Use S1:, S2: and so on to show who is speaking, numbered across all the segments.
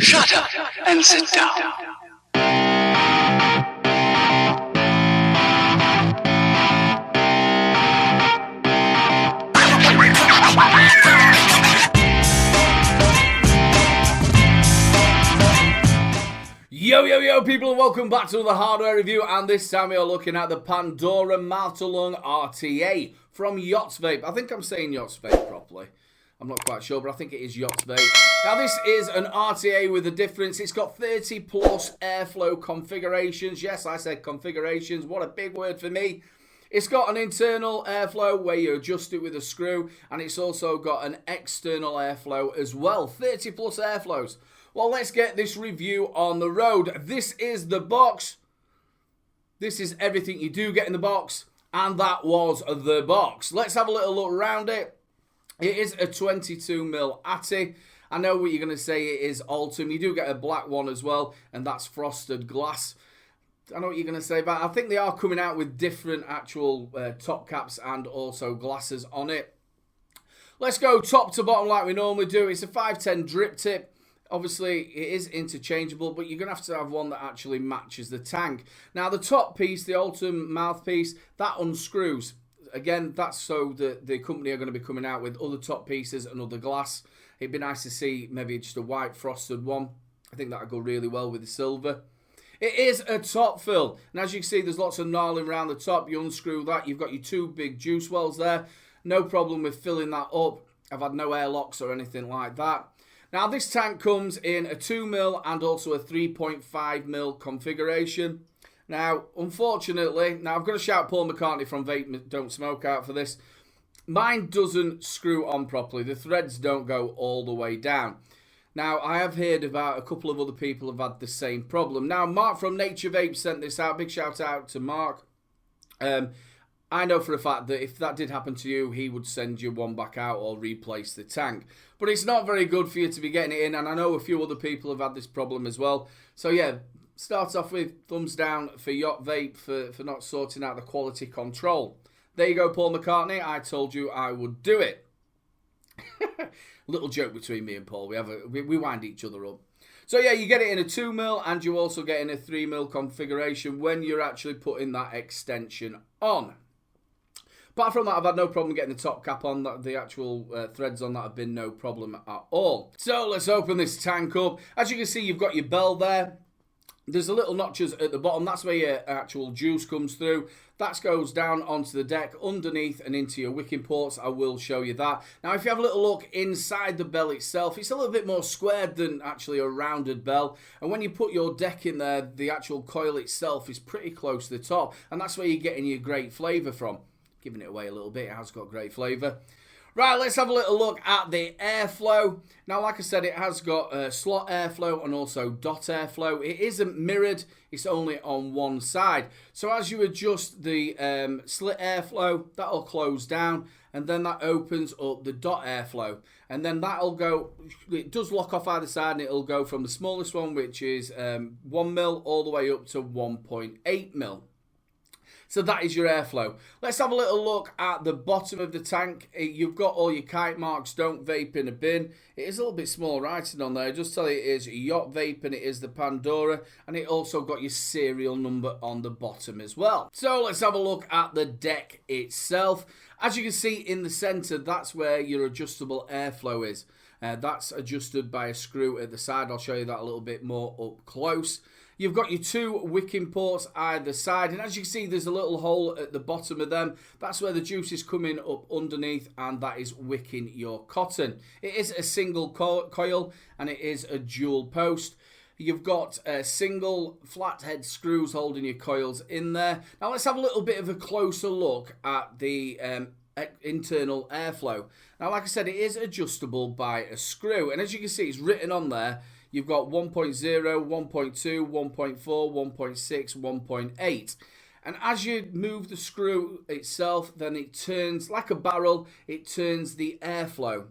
S1: Shut up and sit down.
S2: Yo people, and welcome back to another hardware review, and this time we are looking at the Pandora Mtl Rta from Yacht Vape. I think I'm saying Yacht Vape properly. I'm not quite sure, but I think it is Yacht Vape. Now this is an RTA with a difference. It's got 30 plus airflow configurations. Yes, I said configurations. What a big word for me. It's got an internal airflow where you adjust it with a screw, and it's also got an external airflow as well. 30 plus airflows. Well, let's get this review on the road. This is the box. This is everything you do get in the box, and that was the box. Let's have a little look around it. It is a 22mm Atty. I know what you're going to say, it is Altum. You do get a black one as well, and that's frosted glass. I know what you're going to say, but I think they are coming out with different actual top caps and also glasses on it. Let's go top to bottom like we normally do. It's a 510 drip tip. Obviously, it is interchangeable, but you're going to have one that actually matches the tank. Now, the top piece, the Altum mouthpiece, that unscrews. Again, that's so that the company are going to be coming out with other top pieces and other glass. It'd be nice to see maybe just a white frosted one. I think that would go really well with the silver. It is a top fill. And as you can see, there's lots of knurling around the top. You unscrew that. You've got your two big juice wells there. No problem with filling that up. I've had no airlocks or anything like that. Now, this tank comes in a 2mm and also a 3.5mm configuration. Now, unfortunately, I've got to shout Paul McCartney from Vape Don't Smoke out for this. Mine doesn't screw on properly. The threads don't go all the way down. Now, I have heard about a couple of other people have had the same problem. Now, Mark from Nature Vape sent this out. Big shout out to Mark. I know for a fact that if that did happen to you, he would send you one back out or replace the tank. But it's not very good for you to be getting it in, and I know a few other people have had this problem as well. So yeah, start off with thumbs down for Yacht Vape for not sorting out the quality control. There you go, Paul McCartney. I told you I would do it. Little joke between me and Paul. We wind each other up. So yeah, you get it in a 2mm and you also get in a 3mm configuration when you're actually putting that extension on. Apart from that, I've had no problem getting the top cap on. The actual threads on that have been no problem at all. So let's open this tank up. As you can see, you've got your bell there. There's a little notches at the bottom. That's where your actual juice comes through. That goes down onto the deck, underneath and into your wicking ports. I will show you that. Now, if you have a little look inside the bell itself, it's a little bit more squared than actually a rounded bell. And when you put your deck in there, the actual coil itself is pretty close to the top. And that's where you're getting your great flavour from. Giving it away a little bit, it has got great flavour. Right, let's have a little look at the airflow. Now, like I said, it has got slot airflow and also dot airflow. It isn't mirrored, it's only on one side. So as you adjust the slit airflow, that'll close down, and then that opens up the dot airflow. And then that'll go, it does lock off either side, and it'll go from the smallest one, which is 1mm, all the way up to 1.8mm. So that is your airflow. Let's have a little look at the bottom of the tank. You've got all your kite marks, don't vape in a bin. It is a little bit small writing on there. Just tell you it is Yacht Vape and it is the Pandora. And it also got your serial number on the bottom as well. So let's have a look at the deck itself. As you can see in the center, that's where your adjustable airflow is. That's adjusted by a screw at the side. I'll show you that a little bit more up close. You've got your two wicking ports either side, and as you can see, there's a little hole at the bottom of them. That's where the juice is coming up underneath, and that is wicking your cotton. It is a single coil, and it is a dual post. You've got single flathead screws holding your coils in there. Now let's have a little bit of a closer look at the internal airflow. Now, like I said, it is adjustable by a screw, and as you can see, it's written on there. You've got 1.0, 1.2, 1.4, 1.6, 1.8. And as you move the screw itself, then it turns, like a barrel, it turns the airflow.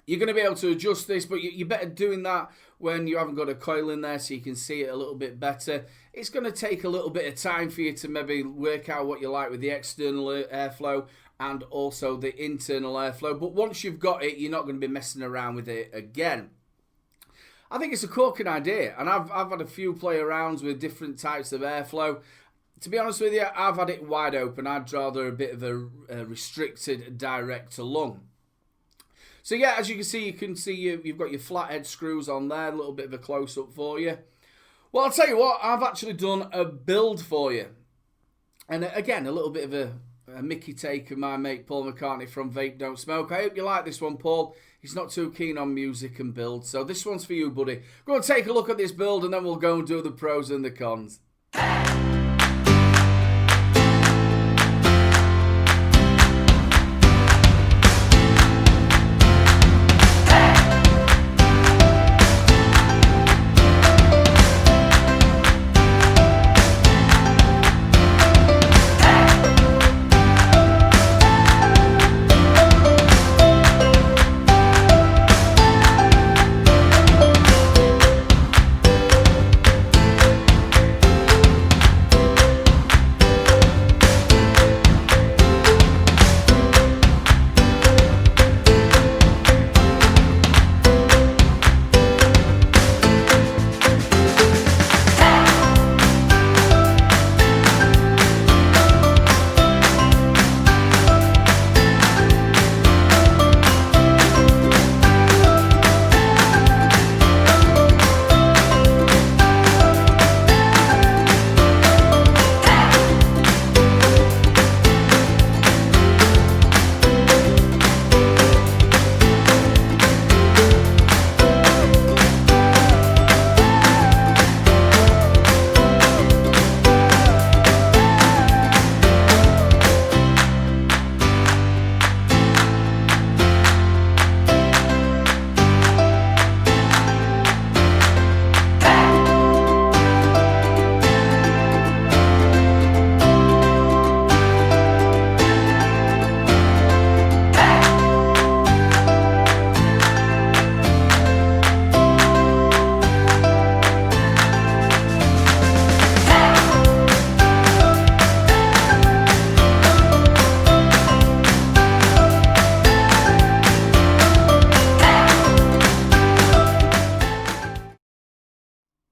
S2: You're going to be able to adjust this, but you're better doing that when you haven't got a coil in there so you can see it a little bit better. It's going to take a little bit of time for you to maybe work out what you like with the external airflow and also the internal airflow. But once you've got it, you're not going to be messing around with it again. I think it's a corking idea, and I've had a few play arounds with different types of airflow. To be honest with you, I've had it wide open. I'd rather a bit of a restricted direct to lung. So yeah, as you can see you've got your flathead screws on there, a little bit of a close-up for you. Well, I'll tell you what, I've actually done a build for you. And again, a little bit of a Mickey take of my mate Paul McCartney from Vape Don't Smoke. I hope you like this one, Paul. He's not too keen on music and builds, so this one's for you, buddy. Go and take a look at this build, and then we'll go and do the pros and the cons.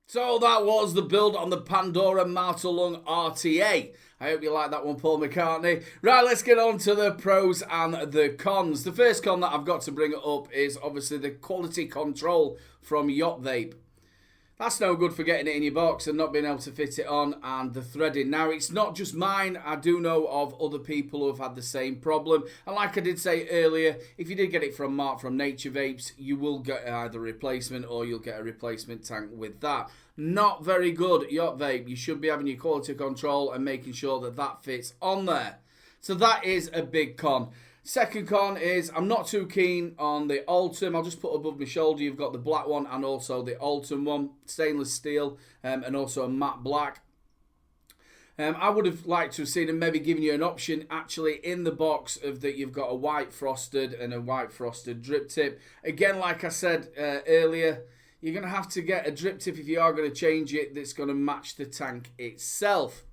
S2: So that was the build on the Pandora Mtl Rta. I hope you like that one, Paul McCartney. Right, let's get on to the pros and the cons. The first con that I've got to bring up is obviously the quality control from Yacht Vape. That's no good for getting it in your box and not being able to fit it on, and the threading. Now, it's not just mine. I do know of other people who have had the same problem. And like I did say earlier, if you did get it from Mark from Nature Vapes, you will get either a replacement or you'll get a replacement tank with that. Not very good, Yacht Vape. You should be having your quality control and making sure that that fits on there. So that is a big con. Second con is I'm not too keen on the Ultim. I'll just put above my shoulder. You've got the black one and also the Ultim one, stainless steel, and also a matte black. I would have liked to have seen them maybe giving you an option actually in the box of that you've got a white frosted and a white frosted drip tip. Again, like I said earlier, you're going to have to get a drip tip if you are going to change it that's going to match the tank itself.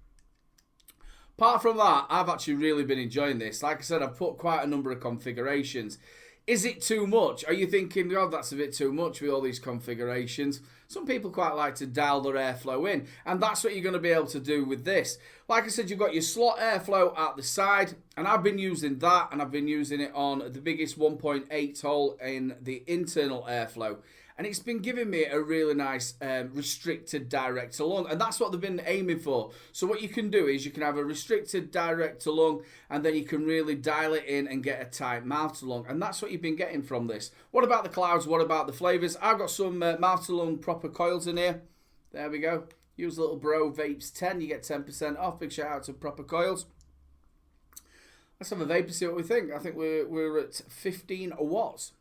S2: Apart from that, I've actually really been enjoying this. Like I said, I've put quite a number of configurations. Is it too much? Are you thinking, oh, that's a bit too much with all these configurations? Some people quite like to dial their airflow in, and that's what you're going to be able to do with this. Like I said, you've got your slot airflow at the side, and I've been using that, and I've been using it on the biggest 1.8 hole in the internal airflow. And it's been giving me a really nice restricted direct to lung. And that's what they've been aiming for. So what you can do is you can have a restricted direct to lung, and then you can really dial it in and get a tight mouth to lung. And that's what you've been getting from this. What about the clouds? What about the flavours? I've got some mouth to lung proper coils in here. There we go. Use littlebrovapes 10. You get 10% off. Big shout out to Proper Coils. Let's have a vape and see what we think. I think we're at 15 watts.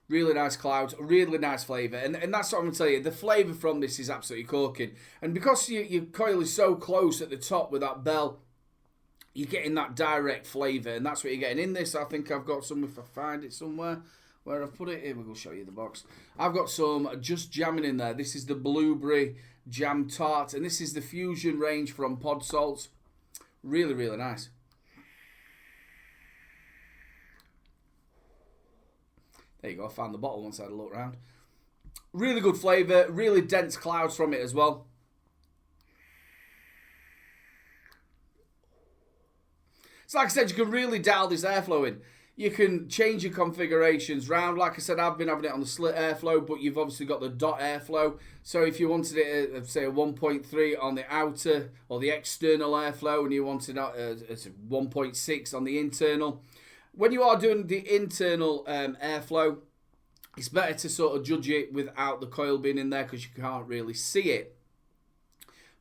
S2: Really nice clouds, really nice flavour. And that's what I'm going to tell you. The flavour from this is absolutely corking. And because your coil is so close at the top with that bell, you're getting that direct flavour. And that's what you're getting in this. I think I've got some, if I find it somewhere, where I've put it. Here, we'll show you the box. I've got some just jamming in there. This is the Blueberry Jam Tart. And this is the Fusion range from Pod Salts. Really, really nice. There you go, I found the bottle once I had a look around. Really good flavour, really dense clouds from it as well. So like I said, you can really dial this airflow in. You can change your configurations round. Like I said, I've been having it on the slit airflow, but you've obviously got the dot airflow. So if you wanted it at, say, a 1.3 on the outer or the external airflow, and you wanted it at 1.6 on the internal, when you are doing the internal airflow, it's better to sort of judge it without the coil being in there because you can't really see it.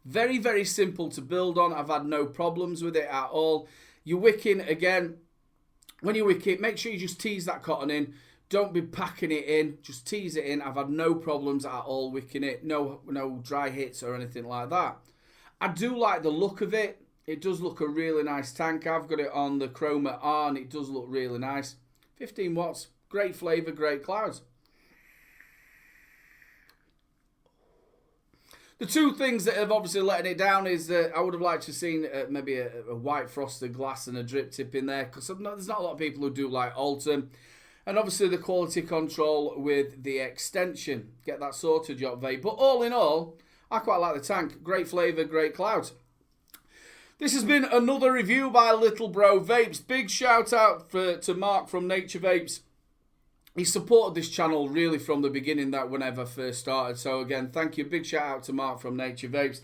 S2: Very, very simple to build on. I've had no problems with it at all. Your wicking, again, when you wick it, make sure you just tease that cotton in. Don't be packing it in. Just tease it in. I've had no problems at all wicking it. No dry hits or anything like that. I do like the look of it. It does look a really nice tank. I've got it on the Chroma R and it does look really nice. 15 watts. Great flavour, great clouds. The two things that have obviously letting it down is that I would have liked to have seen maybe a white frosted glass and a drip tip in there, because there's not a lot of people who do like Alton. And obviously the quality control with the extension. Get that sorted, Yacht Vape. But all in all, I quite like the tank. Great flavour, great clouds. This has been another review by Little Bro Vapes. Big shout out to Mark from Nature Vapes. He supported this channel really from the beginning, that whenever I first started. So again, thank you. Big shout out to Mark from Nature Vapes.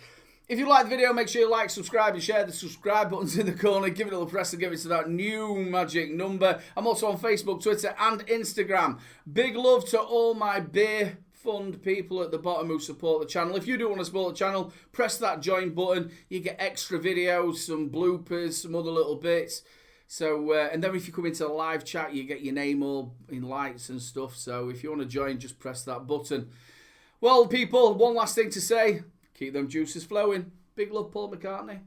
S2: If you like the video, make sure you like, subscribe and share. The subscribe button's in the corner. Give it a little press and give it to that new magic number. I'm also on Facebook, Twitter and Instagram. Big love to all my beer fund people at the bottom who support the channel. If you do want to support the channel, press that join button. You get extra videos, some bloopers, some other little bits. So, and then if you come into the live chat, you get your name all in lights and stuff. So if you want to join, just press that button. Well, people, one last thing to say. Keep them juices flowing. Big love, Paul McCartney.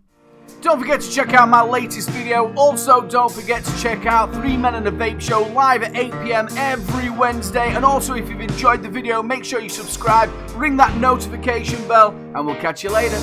S2: Don't forget to check out my latest video. Also, don't forget to check out 3 Men and a Vape Show live at 8 PM every Wednesday. And also, if you've enjoyed the video, make sure you subscribe, ring that notification bell, and we'll catch you later.